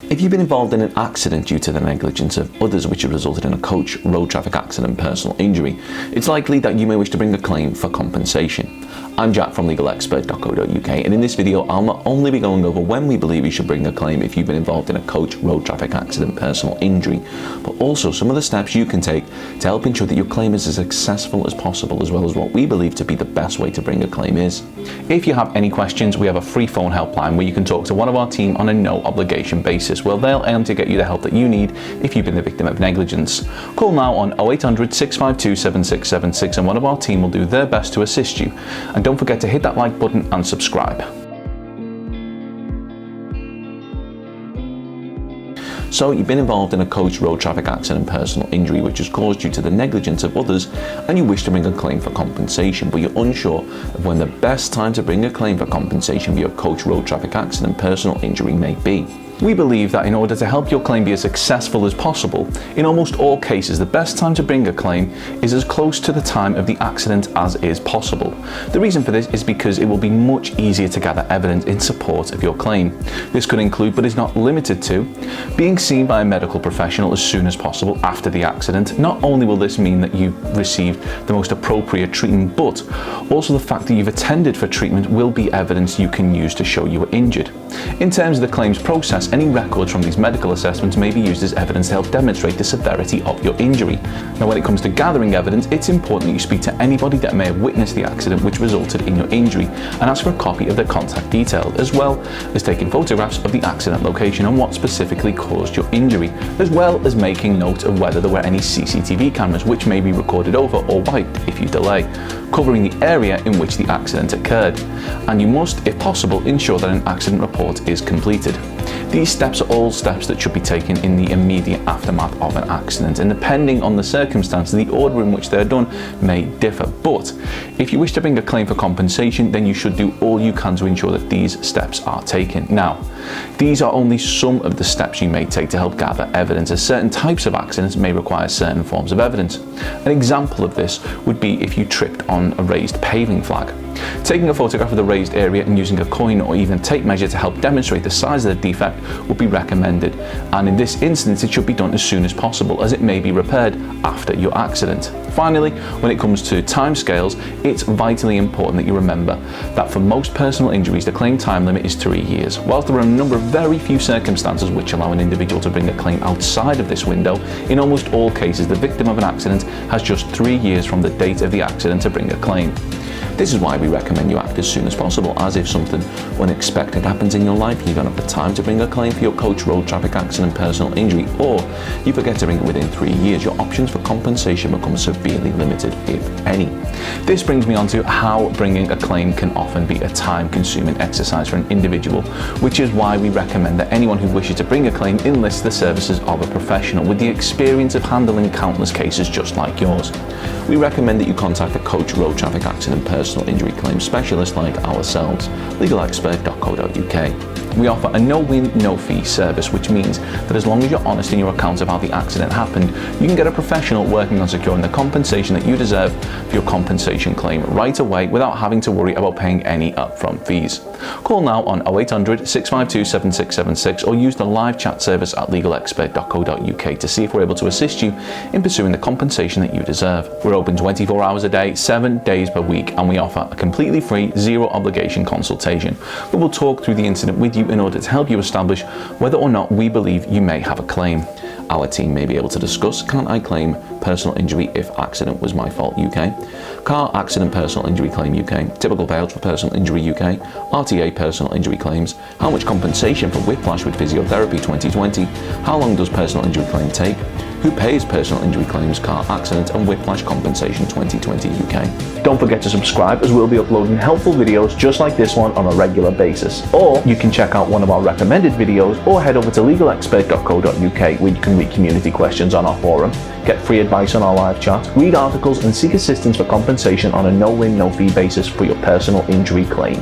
If you've been involved in an accident due to the negligence of others which have resulted in a coach, road traffic accident, personal injury, it's likely that you may wish to bring a claim for compensation. I'm Jack from legalexpert.co.uk, and in this video I'll not only be going over when we believe you should bring a claim if you've been involved in a coach, road traffic accident, personal injury, but also some of the steps you can take to help ensure that your claim is as successful as possible, as well as what we believe to be the best way to bring a claim is. If you have any questions, we have a free phone helpline where you can talk to one of our team on a no obligation basis, where they'll aim to get you the help that you need if you've been the victim of negligence. Call now on 0800 652 7676 and one of our team will do their best to assist you. And don't forget to hit that like button and subscribe. So you've been involved in a coach, road traffic accident, personal injury which has caused due to the negligence of others, and you wish to bring a claim for compensation, but you're unsure of when the best time to bring a claim for compensation for your coach, road traffic accident, personal injury may be. We believe that in order to help your claim be as successful as possible, in almost all cases the best time to bring a claim is as close to the time of the accident as is possible. The reason for this is because it will be much easier to gather evidence in support of your claim. This could include, but is not limited to, being seen by a medical professional as soon as possible after the accident. Not only will this mean that you've received the most appropriate treatment, but also the fact that you've attended for treatment will be evidence you can use to show you were injured. In terms of the claims process, any records from these medical assessments may be used as evidence to help demonstrate the severity of your injury. Now, when it comes to gathering evidence, it's important that you speak to anybody that may have witnessed the accident which resulted in your injury and ask for a copy of their contact details, as well as taking photographs of the accident location and what specifically caused your injury, as well as making note of whether there were any CCTV cameras which may be recorded over or wiped if you delay, covering the area in which the accident occurred. And you must, if possible, ensure that an accident report is completed. These steps are all steps that should be taken in the immediate aftermath of an accident, and depending on the circumstances, the order in which they're done may differ. But if you wish to bring a claim for compensation, then you should do all you can to ensure that these steps are taken. Now, these are only some of the steps you may take to help gather evidence, as certain types of accidents may require certain forms of evidence. An example of this would be if you tripped on a raised paving flag. Taking a photograph of the raised area and using a coin or even tape measure to help demonstrate the size of the defect would be recommended, and in this instance it should be done as soon as possible, as it may be repaired after your accident. Finally, when it comes to timescales, it's vitally important that you remember that for most personal injuries the claim time limit is 3 years. Whilst there are a number of very few circumstances which allow an individual to bring a claim outside of this window, in almost all cases the victim of an accident has just 3 years from the date of the accident to bring a claim. This is why we recommend you act as soon as possible, as if something unexpected happens in your life, you don't have the time to bring a claim for your coach, road traffic accident, personal injury, or you forget to bring it within 3 years, your options for compensation become severely limited, if any. This brings me on to how bringing a claim can often be a time-consuming exercise for an individual, which is why we recommend that anyone who wishes to bring a claim enlist the services of a professional with the experience of handling countless cases just like yours. We recommend that you contact a coach, road traffic accident, personal injury claim specialist like ourselves, legalexpert.co.uk. We offer a no-win, no-fee service, which means that as long as you're honest in your account of how the accident happened, you can get a professional working on securing the compensation that you deserve for your compensation claim right away without having to worry about paying any upfront fees. Call now on 0800 652 7676 or use the live chat service at legalexpert.co.uk to see if we're able to assist you in pursuing the compensation that you deserve. We're open 24 hours a day, 7 days per week, and we offer a completely free, zero obligation consultation. We will talk through the incident with you in order to help you establish whether or not we believe you may have a claim. Our team may be able to discuss: can I claim personal injury if accident was my fault UK, car accident personal injury claim UK, typical payouts for personal injury UK, RTA personal injury claims, how much compensation for whiplash with physiotherapy 2020, how long does personal injury claim take, who pays personal injury claims, car accident and whiplash compensation 2020 UK. Don't forget to subscribe, as we'll be uploading helpful videos just like this one on a regular basis. Or you can check out one of our recommended videos or head over to legalexpert.co.uk where you can read community questions on our forum, get free advice on our live chat, read articles and seek assistance for compensation on a no-win, no-fee basis for your personal injury claim.